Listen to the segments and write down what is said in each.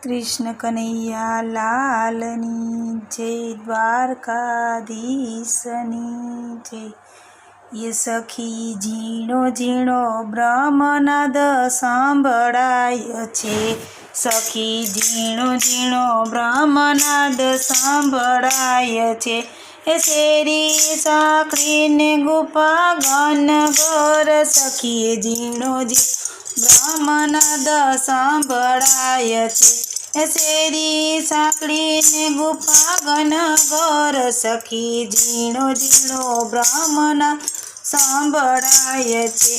कृष्ण कन्हैया लालनी जय, द्वारकाधीशनी जय। ये सखी ઝીણો ઝીણો બ્રહ્મનાદ સાંભળાય છે, સખી ઝીણો ઝીણો બ્રહ્મનાદ સાંભળાય છે। એ શેરી સાંકળીને ગુફા ગન ગોર, સખી ઝીણો ઝીણો બ્રહ્મનાદ સાંભળાય છે। એ શેરી સાંકળીને ગુફા ગન ગોર, સખી ઝીણો ઝીણો બ્રહ્મનાદ સાંભળાય છે।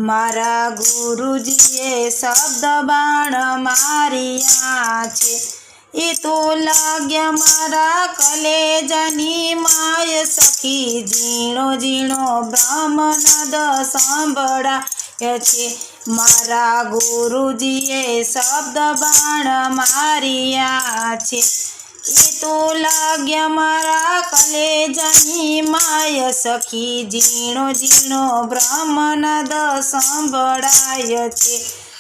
મારા ગુરુજીએ શબ્દ બાણ માર્યા છે, એ તો લાગ્યા મારા કલેજાની માય, સખી ઝીણો ઝીણો બ્રહ્મનાદ સાંભળાય છે। મારા ગુરુજીએ શબ્દ બાણ માર્યા છે, એ તો લાગ્યા મારા કલેજાની માય, સખી ઝીણો ઝીણો બ્રહ્મનાદ સાંભળાય છે।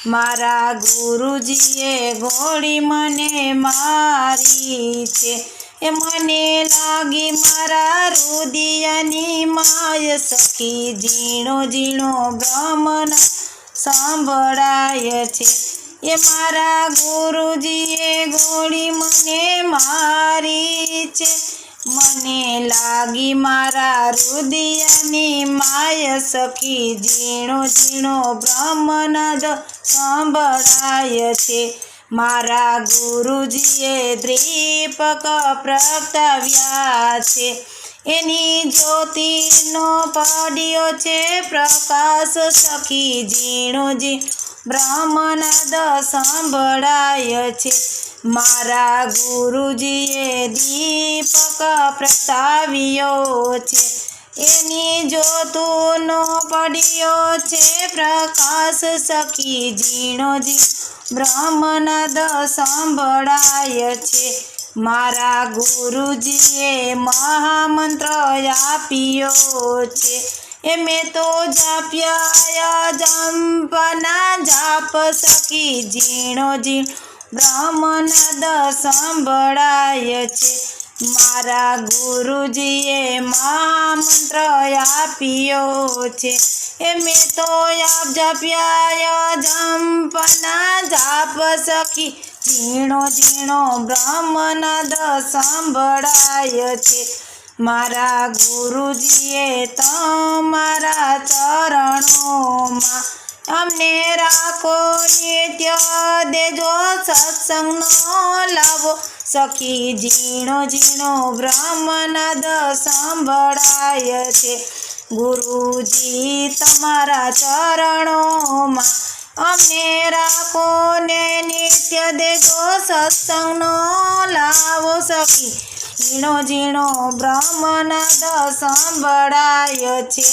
મારા ગુરુજીએ ગોળી મને મારી છે, એ મને લાગી મારા રુદિયાની માય, સખી ઝીણો ઝીણો બ્રહ્મનાદ સાંભળાય છે। એ મારા ગુરુજીએ ગોળી મને મારી છે, મને લાગી મારા રુદિયાની માય, સખી ઝીણો ઝીણો બ્રહ્મનાદ સાંભળાય છે। મારા ગુરુજીએ દીપક પ્રગટાવ્યા છે, એની જ્યોતિનો પડ્યો છે પ્રકાશ, સખી ઝીણો ઝીણો બ્રહ્મનાદ સાંભળાય છે। મારા ગુરુજીએ દીપક પ્રગટાવ્યો છે, એની જ્યોતિનો પડ્યો છે પ્રકાશ, સખી ઝીણો ઝીણો બ્રહ્મનાદ સાંભળાય છે। મારા ગુરુજીએ મહામંત્ર આપ્યો છે, એ મેં તો જાપ્યા જંપના જાપ, સખી ઝીણો ઝીણો બ્રહ્મનાદ સાંભળાય છે। મારા ગુરુજીએ મહામંત્ર આપ્યો છે, એ મેં તો જાપ્યા જંપના જાપ, સખી ઝીણો ઝીણો બ્રહ્મનાદ સાંભળાય છે। મારા ગુરુજીએ તમારા ચરણોમાં અમને રાખો નિત્ય, દેજો સત્સંગનો લાવો, સખી ઝીણો ઝીણો બ્રહ્મનાદ સાંભળાય છે। ગુરુજી તમારા ચરણોમાં અમને રાખો ને નિત્ય, દેજો સત્સંગનો લાવો, સખી ઝીણો ઝીણો બ્રહ્મનાદ સાંભળાય છે।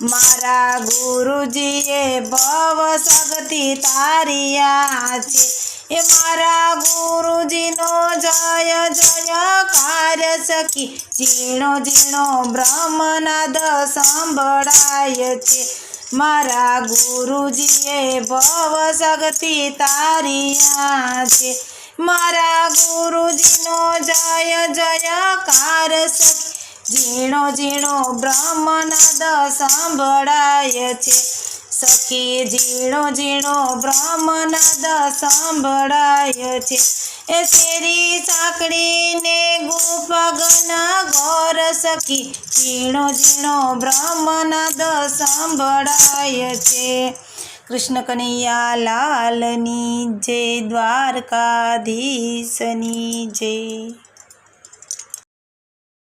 મારા ગુરુજીએ ભવ સગતિ તાર્યા છે, એ મારા ગુરુજીનો જય જયકાર, સખી ઝીણો ઝીણો બ્રહ્મનાદ સાંભળાય છે। મારા ગુરુજીએ ભવ સગતિ તાર્યા છે, મારા ગુરુજીનો જય જયકાર, સખી ઝીણો ઝીણો બ્રહ્મનાદ સાંભળાય છે। સખી ઝીણો ઝીણો બ્રહ્મનાદ સાંભળાય છે। એ શેરી સાંકળીને ગુફા ગન ગોર, સખી ઝીણો ઝીણો બ્રહ્મનાદ સાંભળાય છે। કૃષ્ણ કનૈયા લાલની જય, દ્વારકાધીશની જય।